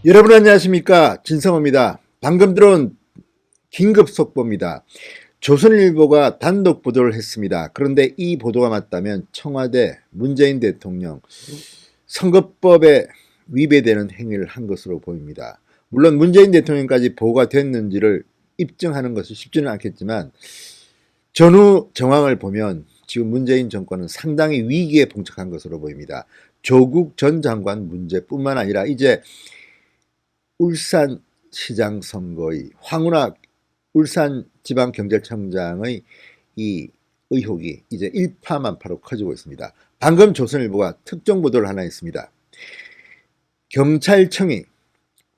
여러분 안녕하십니까, 진성호입니다. 방금 들어온 긴급 속보입니다. 조선일보가 단독 보도를 했습니다. 그런데 이 보도가 맞다면 청와대 문재인 대통령 선거법에 위배되는 행위를 한 것으로 보입니다. 물론 문재인 대통령까지 보고가 됐는지를 입증하는 것이 쉽지는 않겠지만 전후 정황을 보면 지금 문재인 정권은 상당히 위기에 봉착한 것으로 보입니다. 조국 전 장관 문제뿐만 아니라 이제 울산시장 선거의 황운하 울산지방경찰청장의 이 의혹이 이제 일파만파로 커지고 있습니다. 방금 조선일보가 특정 보도를 하나 했습니다. 경찰청이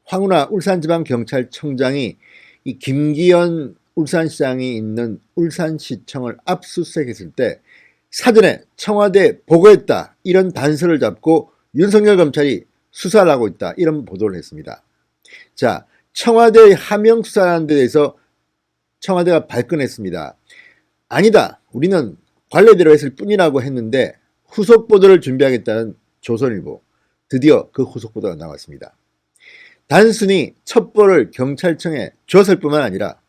황운하 울산지방경찰청장이 이 김기현 울산시장이 있는 울산시청을 압수수색했을 때 사전에 청와대에 보고했다, 이런 단서를 잡고 윤석열 검찰이 수사를 하고 있다, 이런 보도를 했습니다. 자, 청와대의 하명 수사하는 데 대해서 청와대가 발끈했습니다. 아니다, 우리는 관례대로 했을 뿐이라고 했는데 후속 보도를 준비하겠다는 조선일보, 드디어 그 후속 보도가 나왔습니다. 단순히 첩보를 경찰청에 줬을 뿐만 아니라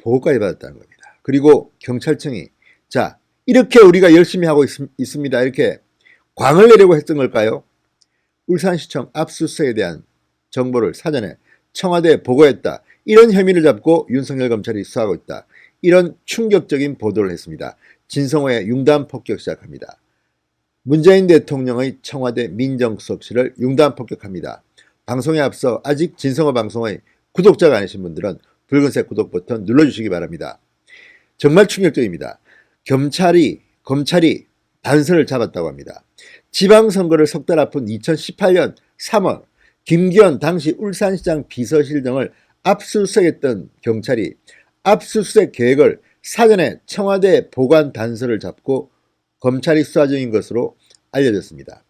보고까지 받았다는 겁니다. 그리고 경찰청이 자, 이렇게 우리가 열심히 하고 있습니다, 이렇게 광을 내려고 했던 걸까요? 울산시청 압수수색에 대한 정보를 사전에 청와대에 보고했다, 이런 혐의를 잡고 윤석열 검찰이 수사하고 있다, 이런 충격적인 보도를 했습니다. 진성호의 융단 폭격 시작합니다. 문재인 대통령의 청와대 민정수석실을 융단 폭격합니다. 방송에 앞서 아직 진성호 방송의 구독자가 아니신 분들은 붉은색 구독 버튼 눌러주시기 바랍니다. 정말 충격적입니다. 검찰이 단서를 잡았다고 합니다. 지방선거를 석 달 앞둔 2018년 3월 김기현 당시 울산시장 비서실 등을 압수수색했던 경찰이 압수수색 계획을 사전에 청와대에 보고한 단서를 잡고 검찰이 수사 중인 것으로 알려졌습니다.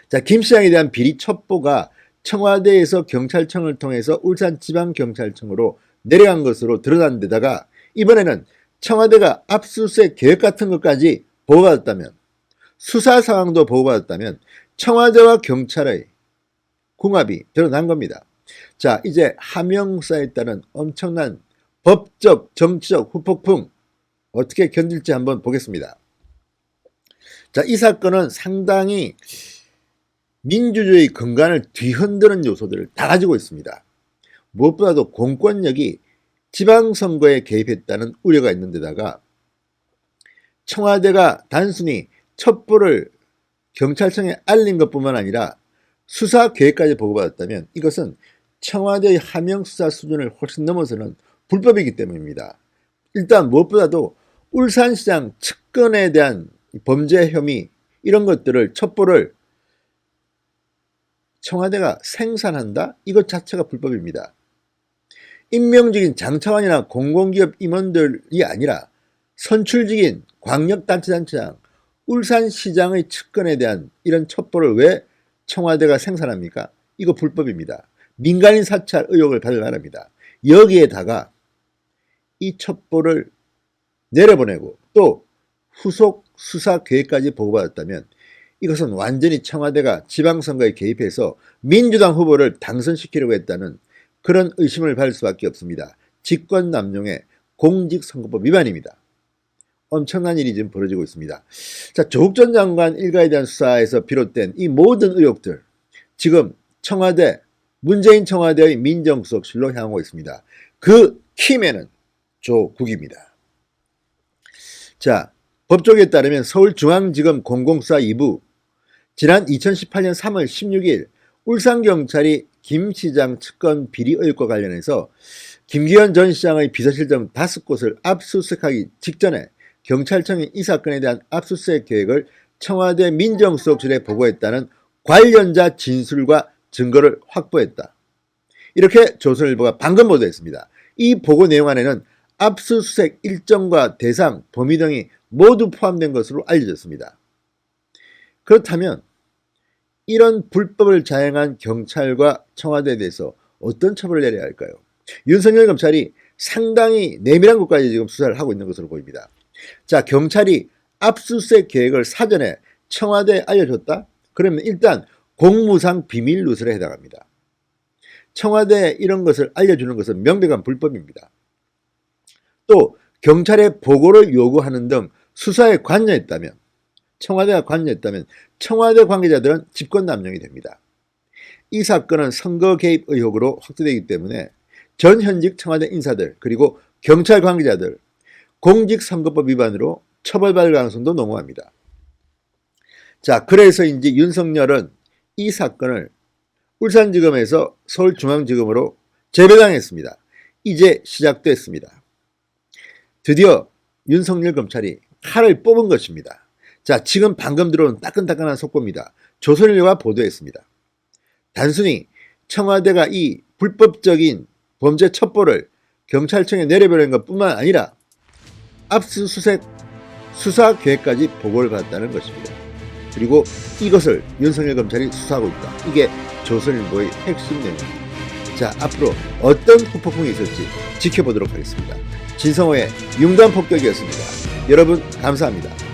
자, 김 시장에 대한 비리 첩보가 청와대에서 경찰청을 통해서 울산지방경찰청으로 내려간 것으로 드러난 데다가 이번에는 청와대가 압수수색 계획 같은 것까지 보고받았다면, 수사 상황도 보고받았다면 청와대와 경찰의 궁합이 드러난 겁니다. 자, 이제 하명수사에 따른 엄청난 법적, 정치적 후폭풍 어떻게 견딜지 한번 보겠습니다. 자, 이 사건은 상당히 민주주의 근간을 뒤흔드는 요소들을 다 가지고 있습니다. 무엇보다도 공권력이 지방선거에 개입했다는 우려가 있는 데다가 청와대가 단순히 첩보를 경찰청에 알린 것뿐만 아니라 수사 계획까지 보고받았다면 이것은 청와대의 하명수사 수준을 훨씬 넘어서는 불법이기 때문입니다. 일단 무엇보다도 울산시장 측근에 대한 범죄 혐의, 이런 것들을 첩보를 청와대가 생산한다? 이것 자체가 불법입니다. 임명직인 장차관이나 공공기업 임원들이 아니라 선출직인 광역단체장장, 울산시장의 측근에 대한 이런 첩보를 왜 청와대가 생산합니까? 이거 불법입니다. 민간인 사찰 의혹을 받을 만합니다. 여기에다가 이 첩보를 내려보내고 또 후속 수사 계획까지 보고받았다면 이것은 완전히 청와대가 지방선거에 개입해서 민주당 후보를 당선시키려고 했다는 그런 의심을 받을 수밖에 없습니다. 직권남용의 공직선거법 위반입니다. 엄청난 일이 지금 벌어지고 있습니다. 자, 조국 전 장관 일가에 대한 수사에서 비롯된 이 모든 의혹들, 지금 청와대, 문재인 청와대의 민정수석실로 향하고 있습니다. 그 키맨은 조국입니다. 자, 법조계에 따르면 서울중앙지검 공공수사 2부 지난 2018년 3월 16일 울산경찰이 김 시장 측근 비리 의혹과 관련해서 김기현 전 시장의 비서실 등 5곳을 압수수색하기 직전에 경찰청이 이 사건에 대한 압수수색 계획을 청와대 민정수석실에 보고했다는 관련자 진술과 증거를 확보했다, 이렇게 조선일보가 방금 보도했습니다. 이 보고 내용 안에는 압수수색 일정과 대상, 범위 등이 모두 포함된 것으로 알려졌습니다. 그렇다면 이런 불법을 자행한 경찰과 청와대에 대해서 어떤 처벌을 내려야 할까요? 윤석열 검찰이 상당히 내밀한 것까지 지금 수사를 하고 있는 것으로 보입니다. 자, 경찰이 압수수색 계획을 사전에 청와대에 알려줬다? 그러면 일단 공무상 비밀 누설에 해당합니다. 청와대에 이런 것을 알려주는 것은 명백한 불법입니다. 또 경찰에 보고를 요구하는 등 수사에 관여했다면, 청와대가 관여했다면 청와대 관계자들은 집권남용이 됩니다. 이 사건은 선거 개입 의혹으로 확대되기 때문에 전 현직 청와대 인사들 그리고 경찰 관계자들 공직선거법 위반으로 처벌받을 가능성도 농후합니다. 자, 그래서인지 윤석열은 이 사건을 울산지검에서 서울중앙지검으로 재배당했습니다. 이제 시작됐습니다. 드디어 윤석열 검찰이 칼을 뽑은 것입니다. 자, 지금 방금 들어온 따끈따끈한 속보입니다. 조선일보가 보도했습니다. 단순히 청와대가 이 불법적인 범죄 첩보를 경찰청에 내려보낸 것뿐만 아니라 압수수색 수사 계획까지 보고를 받았다는 것입니다. 그리고 이것을 윤석열 검찰이 수사하고 있다. 이게 조선일보의 핵심 내용입니다. 자, 앞으로 어떤 후폭풍이 있을지 지켜보도록 하겠습니다. 진성호의 융단폭격이었습니다. 여러분 감사합니다.